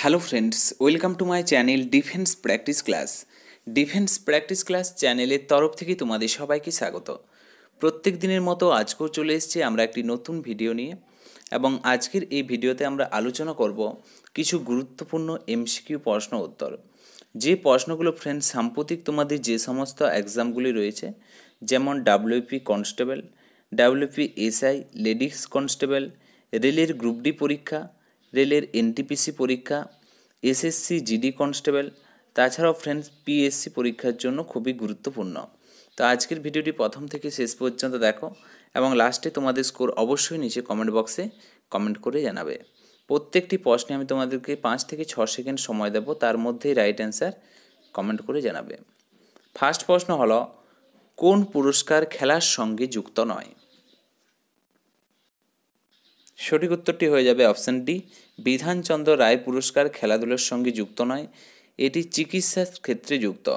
Hello friends, welcome to my channel defence practice class. Defence practice class চ্যানেলের তরফ থেকে তোমাদের সবাইকে স্বাগত। প্রত্যেক দিনের মতো আজকেও চলে এসেছি আমরা একটি নতুন ভিডিও নিয়ে, এবং আজকের এই ভিডিওতে আমরা আলোচনা করব কিছু গুরুত্বপূর্ণ এমসিকিউ প্রশ্ন উত্তর। যে প্রশ্নগুলো ফ্রেন্ডস সাম্প্রতিক তোমাদের যে সমস্ত এক্সামগুলি রয়েছে, যেমন WP constable, WP SI, ladies constable, রেলের গ্রুপ ডি পরীক্ষা, রেলের এনটিপিসি পরীক্ষা, এসএসসি জিডি কনস্টেবল, তাছাড়াও ফ্রেন্ডস পিএসসি পরীক্ষার জন্য খুবই গুরুত্বপূর্ণ। তো আজকের ভিডিওটি প্রথম থেকে শেষ পর্যন্ত দেখো, এবং লাস্টে তোমাদের স্কোর অবশ্যই নিচে কমেন্ট বক্সে কমেন্ট করে জানাবে। প্রত্যেকটি প্রশ্নে আমি তোমাদেরকে 5 থেকে 6 সেকেন্ড সময় দেবো, তার মধ্যেই রাইট অ্যান্সার কমেন্ট করে জানাবে। ফার্স্ট প্রশ্ন হলো, কোন পুরস্কার খেলার সঙ্গে যুক্ত নয়? সঠিক উত্তরটি হয়ে যাবে অপশান ডি, বিধানচন্দ্র রায় পুরস্কার খেলাধুলার সঙ্গে যুক্ত নয়, এটি চিকিৎসার ক্ষেত্রে যুক্ত।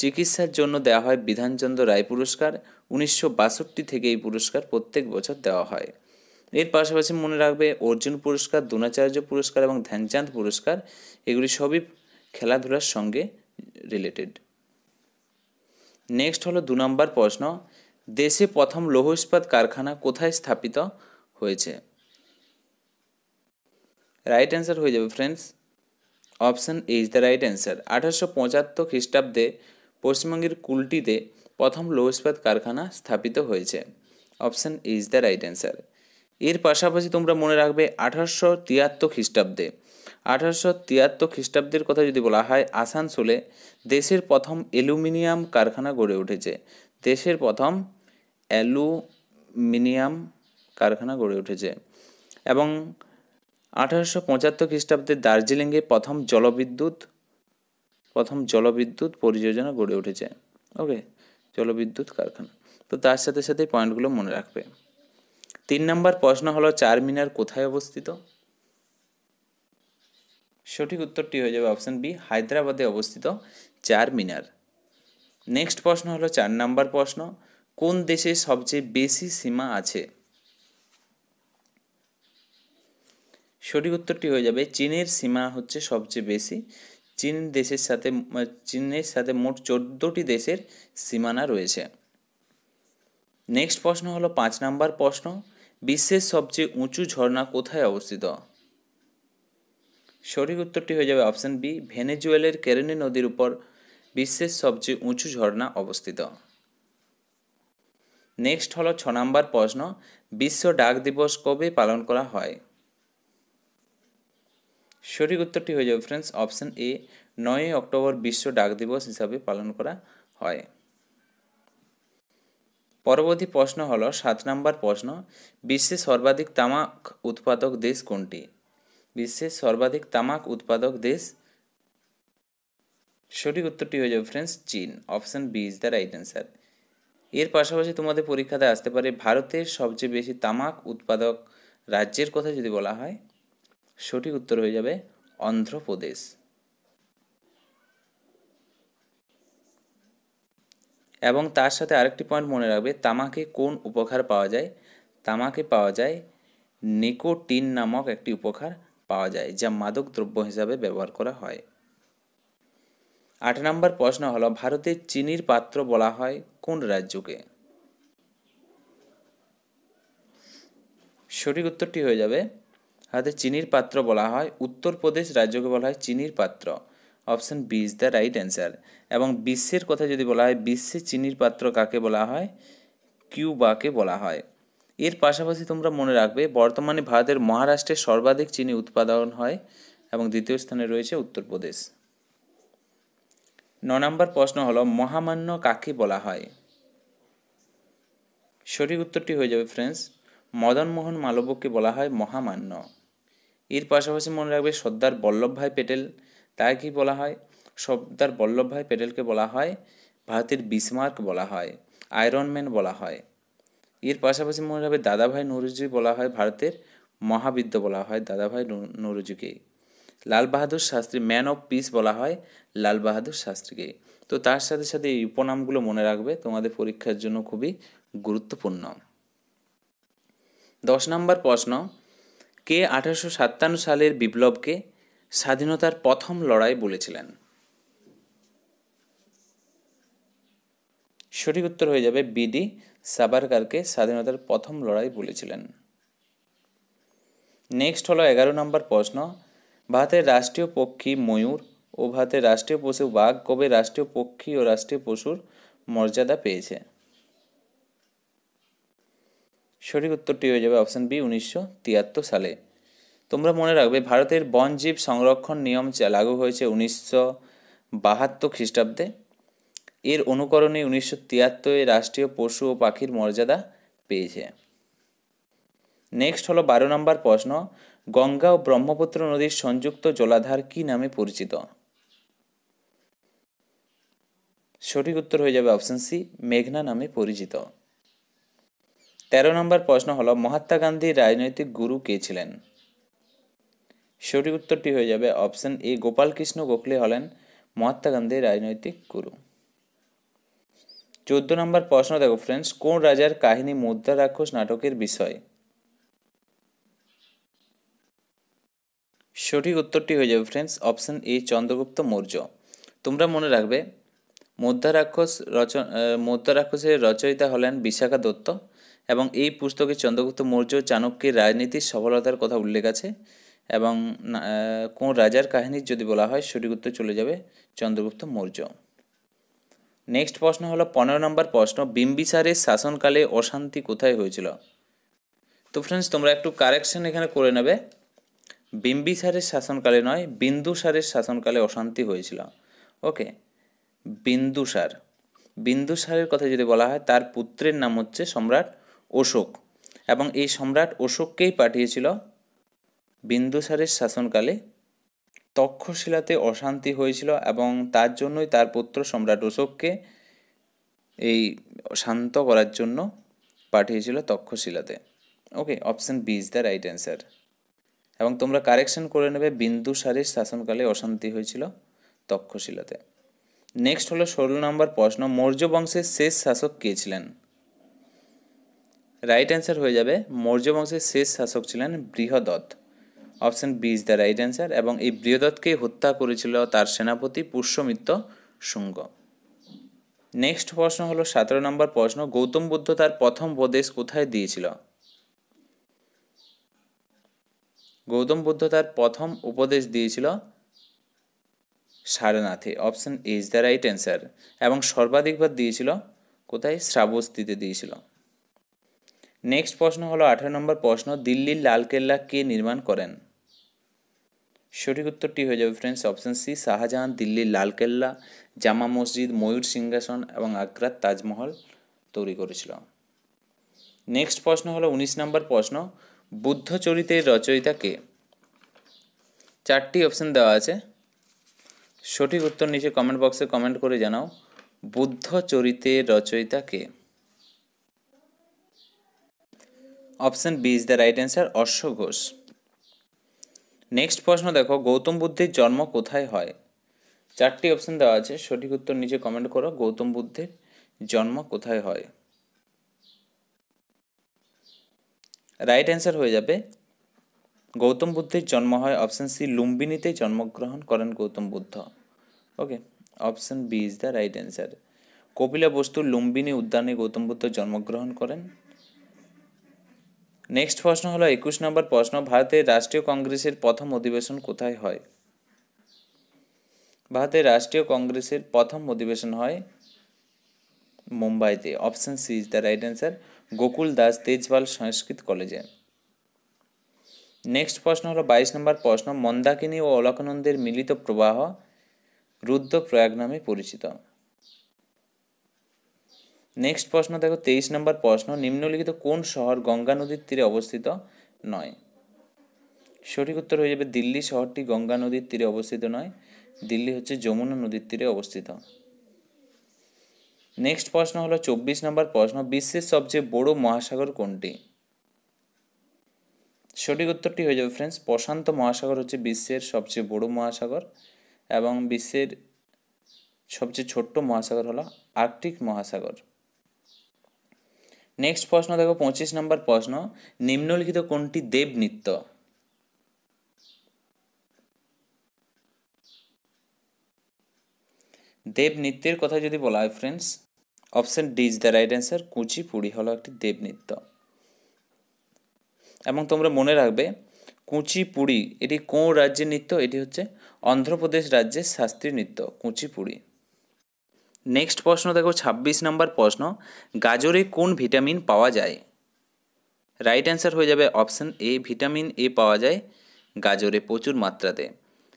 চিকিৎসার জন্য দেওয়া হয় বিধানচন্দ্র রায় পুরস্কার। 1962 থেকে এই পুরস্কার প্রত্যেক বছর দেওয়া হয়। এর পাশাপাশি মনে রাখবে অর্জুন পুরস্কার, দ্রোণাচার্য পুরস্কার এবং ধ্যানচাঁদ পুরস্কার, এগুলি সবই খেলাধুলার সঙ্গে রিলেটেড। নেক্সট হলো 2 নম্বর প্রশ্ন, দেশে প্রথম লৌহ ইস্পাত কারখানা কোথায় স্থাপিত হয়েছে? রাইট অ্যান্সার হয়ে যাবে friends option A is the right answer. 1875 খ্রিস্টাব্দে পশ্চিমবঙ্গের কুলটিতে প্রথম লৌহ ইস্পাত কারখানা স্থাপিত হয়েছে। Option A is the right answer. এর পাশাপাশি তোমরা মনে রাখবে 1873 খ্রিস্টাব্দে, 1873 খ্রিস্টাব্দের কথা যদি বলা হয়, আসানসোলে দেশের প্রথম অ্যালুমিনিয়াম কারখানা গড়ে উঠেছে। দেশের প্রথম অ্যালুমিনিয়াম কারখানা গড়ে উঠেছে। এবং 1875 খ্রিস্টাব্দে দার্জিলিংয়ে প্রথম জলবিদ্যুৎ পরিযোজনা গড়ে উঠেছে। ওকে, জলবিদ্যুৎ কারখানা। তো তার সাথে সাথে পয়েন্টগুলো মনে রাখবে। 3 নম্বর প্রশ্ন হলো, চারমিনার কোথায় অবস্থিত? সঠিক উত্তরটি হয়ে যাবে অপশান বি, হায়দ্রাবাদে অবস্থিত চারমিনার। নেক্সট প্রশ্ন হলো 4 নম্বর প্রশ্ন, কোন দেশে সবচেয়ে বেশি সীমা আছে? সঠিক উত্তরটি হয়ে যাবে চীনের সীমা হচ্ছে সবচেয়ে বেশি। চীনের সাথে মোট 14টি দেশের সীমানা রয়েছে। নেক্সট প্রশ্ন হলো 5 নম্বর প্রশ্ন, বিশ্বের সবচেয়ে উঁচু ঝর্ণা কোথায় অবস্থিত? সঠিক উত্তরটি হয়ে যাবে অপশান বি, ভেনেজুয়েলার কেরেনি নদীর উপর বিশ্বের সবচেয়ে উঁচু ঝর্ণা অবস্থিত। নেক্সট হলো 6 নম্বর প্রশ্ন, বিশ্ব ডাক দিবস কবে পালন করা হয়? সঠিক উত্তরটি হয়ে যাবে ফ্রেন্ডস অপশান এ, 9 অক্টোবর বিশ্ব ডাক দিবস হিসাবে পালন করা হয়। পরবর্তী প্রশ্ন হলো 7 নম্বর প্রশ্ন, বিশ্বের সর্বাধিক তামাক উৎপাদক দেশ কোনটি? বিশ্বের সর্বাধিক তামাক উৎপাদক দেশ? সঠিক উত্তরটি হয়ে যাবে ফ্রেন্ডস চীন। Option B is the right answer. এর পাশাপাশি তোমাদের পরীক্ষাতে আসতে পারে, ভারতের সবচেয়ে বেশি তামাক উৎপাদক রাজ্যের কথা যদি বলা হয়, সঠিক উত্তর হয়ে যাবে অন্ধ্রপ্রদেশ। এবং তার সাথে আরেকটি পয়েন্ট মনে রাখবে, তামাকে কোন উপকার পাওয়া যায়? তামাকে পাওয়া যায় নিকোটিন নামক একটি উপকার পাওয়া যায়, যা মাদক দ্রব্য হিসাবে ব্যবহার করা হয়। 8 নম্বর প্রশ্ন হলো, ভারতের চিনির পাত্র বলা হয় কোন রাজ্যকে? সঠিক উত্তরটি হয়ে যাবে, ভারতের চিনির পাত্র বলা হয় উত্তরপ্রদেশ রাজ্যকে বলা হয় চিনির পাত্র। Option B is the right answer. এবং বিশ্বের কথা যদি বলা হয়, বিশ্বে চিনির পাত্র কাকে বলা হয়? কিউবাকে বলা হয়। এর পাশাপাশি তোমরা মনে রাখবে, বর্তমানে ভারতের মহারাষ্ট্রে সর্বাধিক চিনি উৎপাদন হয়, এবং দ্বিতীয় স্থানে রয়েছে উত্তরপ্রদেশ। 9 নম্বর প্রশ্ন হলো, মহামান্য কাকে বলা হয়? সঠিক উত্তরটি হয়ে যাবে ফ্রেন্ডস, মদনমোহন মালব্যকে বলা হয় মহামান্য। এর পাশাপাশি মনে রাখবে, সর্দার বল্লভভাই প্যাটেল, তাকে কি বলা হয়? সর্দার বল্লভভাই প্যাটেলকে বলা হয় ভারতের বিসমার্ক বলা হয়, আয়রন ম্যান বলা হয়। এর পাশাপাশি মনে রাখবে, দাদাভাই নৌরোজি বলা হয় ভারতের মহাবিদ্য বলা হয় দাদাভাই নৌরোজিকে। Lal Bahadur Shastri, man of piece বলা হয় লাল বাহাদুর শাস্ত্রীকে। তো তার সাথে সাথে এই উপনামগুলো মনে রাখবে, তোমাদের পরীক্ষার জন্য খুবই গুরুত্বপূর্ণ। 10 নম্বর প্রশ্ন, কে 1857 সালের বিপ্লবকে স্বাধীনতার প্রথম লড়াই বলেছিলেন? সঠিক উত্তর হয়ে যাবে বিডি সাভারকারকে স্বাধীনতার প্রথম লড়াই বলেছিলেন। নেক্সট হলো 11 নম্বর প্রশ্ন। ভারতের রাষ্ট্রীয় পক্ষী ময়ূর ও ভারতের রাষ্ট্রীয় পশু বাঘ কবে রাষ্ট্রীয় পক্ষী ও রাষ্ট্রীয় পশুর মর্যাদা পেয়েছে? সঠিক উত্তরটি হয়ে যাবে অপশন বি 1973 সালে। তোমরা মনে রাখবে ভারতের বনজীব সংরক্ষণ নিয়ম লাগু হয়েছে 1972 খ্রিস্টাব্দে। এর অনুকরণে 1973 রাষ্ট্রীয় পশু ও পাখির মর্যাদা পেয়েছে। নেক্সট হলো 12 নম্বর প্রশ্ন। গঙ্গা ও ব্রহ্মপুত্র নদীর সংযুক্ত জলাধার কি নামে পরিচিত? সঠিক উত্তর হয়ে যাবে অপশন সি মেঘনা নামে পরিচিত। 13 নম্বর প্রশ্ন হলো মহাত্মা গান্ধীর রাজনৈতিক গুরু কে ছিলেন? সঠিক উত্তরটি হয়ে যাবে অপশন এ গোপালকৃষ্ণ গোখলে হলেন মহাত্মা গান্ধীর রাজনৈতিক গুরু। 14 নম্বর প্রশ্ন দেখো ফ্রেন্ডস, কোন রাজার কাহিনী মুদ্রা রাক্ষস নাটকের বিষয়? সঠিক উত্তরটি হয়ে যাবে friends option A Chandragupta Maurya. তোমরা মনে রাখবে মুদ্রা রাক্ষসের রচয়িতা হলেন বিশাখা দত্ত এবং এই পুস্তকে চন্দ্রগুপ্ত মৌর্য চাণক্যের রাজনীতির সফলতার কথা উল্লেখ আছে এবং কোন রাজার কাহিনীর যদি বলা হয় সঠিক উত্তর চলে যাবে চন্দ্রগুপ্ত মৌর্য। নেক্সট প্রশ্ন হলো 15 নম্বর প্রশ্ন। বিম্বিসারের শাসনকালে অশান্তি কোথায় হয়েছিল? তো ফ্রেন্ডস তোমরা একটু কারেকশন এখানে করে নেবে, বিম্বিসারের শাসনকালে নয় বিন্দুসারের শাসনকালে অশান্তি হয়েছিল। ওকে, বিন্দুসারের কথা যদি বলা হয় তার পুত্রের নাম হচ্ছে সম্রাট অশোক এবং এই সম্রাট অশোককেই পাঠিয়েছিল বিন্দুসারের শাসনকালে তক্ষশিলাতে অশান্তি হয়েছিল এবং তার জন্যই তার পুত্র সম্রাট অশোককে এই শান্ত করার জন্য পাঠিয়েছিল তক্ষশিলাতে। Okay, option B is the right answer এবং তোমরা কারেকশন করে নেবে বিন্দুসারের শাসনকালে অশান্তি হয়েছিল তক্ষশিলাতে। নেক্সট হলো 16 নম্বর প্রশ্ন। মৌর্য বংশের শেষ শাসক কে ছিলেন? রাইট অ্যান্সার হয়ে যাবে মৌর্য বংশের শেষ শাসক ছিলেন Brihadatta. Option B is the right answer এবং এই বৃহদত্তকে হত্যা করেছিল তার সেনাপতি পুষ্যমিত্র শুঙ্গ। নেক্সট প্রশ্ন হলো 17 নম্বর প্রশ্ন। গৌতম বুদ্ধ তার প্রথম উপদেশ কোথায় দিয়েছিল? গৌতম বুদ্ধ তার প্রথম উপদেশ দিয়েছিল সারনাথে। Option A is the right answer এবং সর্বাধিকবার দিয়েছিল কোথায়? শ্রাবস্তিতে দিয়েছিল। নেক্সট প্রশ্ন হলো 18 নম্বর প্রশ্ন। দিল্লির লালকেল্লা কে নির্মাণ করেন? সঠিক উত্তরটি হয়ে যাবে ফ্রেন্ডস অপশন সি শাহজাহান দিল্লির লালকেল্লা, জামা মসজিদ, ময়ূর সিংহাসন এবং আগ্রার তাজমহল তৈরি করেছিল। নেক্সট প্রশ্ন হলো 19 নম্বর প্রশ্ন। বুদ্ধচরিতের রচয়িতা কে? 4টি অপশন দেওয়া আছে, সঠিক উত্তর নিচে কমেন্ট বক্সে কমেন্ট করে জানাও। বুদ্ধচরিতের রচয়িতা কে? Option B is the right answer অশ্ব ঘোষ। নেক্সট প্রশ্ন দেখো, গৌতম বুদ্ধের জন্ম কোথায় হয়? 4টি অপশন দেওয়া আছে, সঠিক উত্তর নিচে কমেন্ট করো। গৌতম বুদ্ধের জন্ম কোথায় হয়? রাইট অ্যান্সার হয়ে যাবে গৌতম বুদ্ধের জন্ম হয় অপশন সি লুম্বিনীতে জন্মগ্রহণ করেন Gautam Buddha. Okay, option B is the right answer. কপিলা বস্তুর লুম্বিনী উদ্যানে গৌতম বুদ্ধ জন্মগ্রহণ করেন। নেক্সট প্রশ্ন হলো 21 নম্বর প্রশ্ন। ভারতের রাষ্ট্রীয় কংগ্রেসের প্রথম অধিবেশন কোথায় হয়? ভারতের রাষ্ট্রীয় কংগ্রেসের প্রথম অধিবেশন হয় মুম্বাইতে। Option C is the right answer Gokul Das Tejpal Sanskrit কলেজে। নেক্সট প্রশ্ন হলো 22 নম্বর প্রশ্ন। মন্দাকিনী ও অলকানন্দের মিলিত প্রবাহ রুদ্রপ্রয়াগ নামে পরিচিত। নেক্সট প্রশ্ন দেখো 23 নম্বর প্রশ্ন। নিম্নলিখিত কোন শহর গঙ্গা নদীর তীরে অবস্থিত নয়? সঠিক উত্তর হয়ে যাবে দিল্লি শহরটি গঙ্গা নদীর তীরে অবস্থিত নয়, দিল্লি হচ্ছে যমুনা নদীর তীরে অবস্থিত। নেক্সট প্রশ্ন হলো 24 নম্বর প্রশ্ন। বিশ্বের সবচেয়ে বড় মহাসাগর কোনটি? সঠিক উত্তরটি হয়ে যাবে ফ্রেন্ডস প্রশান্ত মহাসাগর হচ্ছে বিশ্বের সবচেয়ে বড় মহাসাগর এবং বিশ্বের সবচেয়ে ছোট্ট মহাসাগর হলো আর্কটিক মহাসাগর। নেক্সট প্রশ্ন দেখো 25 নম্বর প্রশ্ন। নিম্নলিখিত কোনটি দেব নৃত্য? দেব নৃত্যের কথা যদি বলা হয় friends, option D is the right answer. Kuchipudi হলো একটি দেব নৃত্য। এবং তোমরা মনে রাখবে কুচিপুড়ি এটি কোন রাজ্যের নৃত্য? এটি হচ্ছে অন্ধ্রপ্রদেশ রাজ্যের শাস্ত্রীয় নৃত্য কুচিপুড়ি। নেক্সট প্রশ্ন দেখো 26 নম্বর প্রশ্ন, গাজরে কোন ভিটামিন পাওয়া যায়? রাইট অ্যান্সার হয়ে যাবে অপশন এ, ভিটামিন এ পাওয়া যায় গাজরে প্রচুর মাত্রাতে।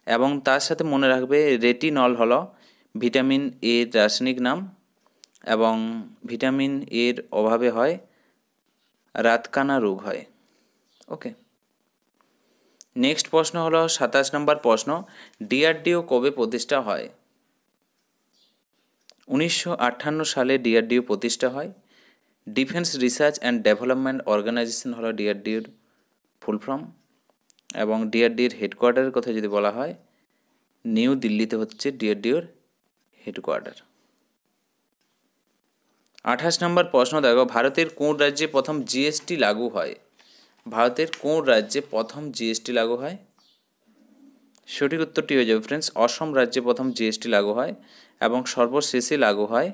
এবং তার সাথে মনে রাখবে রেটিনল হলো ভিটামিন এর রাসায়নিক নাম, এবং ভিটামিন এর অভাবে হয় রাতকানা রোগ হয়। ওকে। নেক্সট প্রশ্ন হলো 27 নম্বর প্রশ্ন, ডিআরডিও কবে প্রতিষ্ঠা হয়? 1958 সালে ডিআরডিও প্রতিষ্ঠা হয়। Defence research and development organisation হলো ডিআরডিওর ফুল ফর্ম। এবং ডিআরডিওর হেডকোয়ার্টারের কথা যদি বলা হয়, নিউ দিল্লিতে হচ্ছে ডিআরডিওর হেডকোয়ার্টার। 28 নম্বর প্রশ্ন দেখো, ভারতের কোন রাজ্যে প্রথম জিএসটি লাগু হয়? ভারতের কোন রাজ্যে প্রথম জিএসটি লাগু হয়? সঠিক উত্তরটি হয়ে যাবে ফ্রেন্ডস অসম রাজ্যে প্রথম জিএসটি লাগু হয়, এবং সর্বশেষে লাগু হয়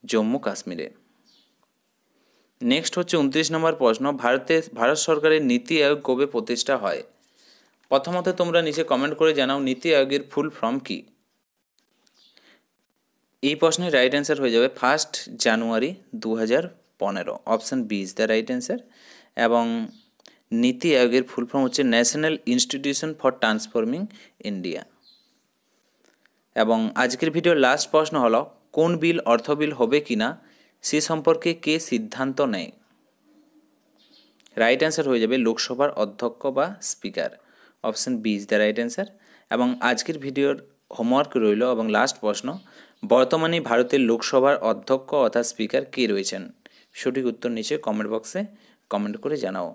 জম্মু কাশ্মীরে। নেক্সট হচ্ছে 29 নম্বর প্রশ্ন, ভারত সরকারের নীতি আয়োগ কবে প্রতিষ্ঠা হয়? প্রথমত তোমরা নিচে কমেন্ট করে জানাও নীতি আয়োগের ফুল ফর্ম কি। এই প্রশ্নের রাইট অ্যান্সার হয়ে যাবে 1 জানুয়ারি 2015। Option B is the right answer. এবং নীতি আয়োগের ফুল ফর্ম হচ্ছে national institution for transforming India. এবং আজকের ভিডিওর লাস্ট প্রশ্ন হলো, কোন বিল অর্থ বিল হবে কি না সে সম্পর্কে কে সিদ্ধান্ত নেয়? রাইট অ্যান্সার হয়ে যাবে লোকসভার অধ্যক্ষ বা speaker. Option B is the right answer. এবং আজকের ভিডিওর হোমওয়ার্ক রইল এবং লাস্ট প্রশ্ন, বর্তমানে ভারতের লোকসভার অধ্যক্ষ অর্থাৎ স্পিকার কে রয়েছেন? সঠিক উত্তর নিচে কমেন্ট বক্সে কমেন্ট করে জানাও।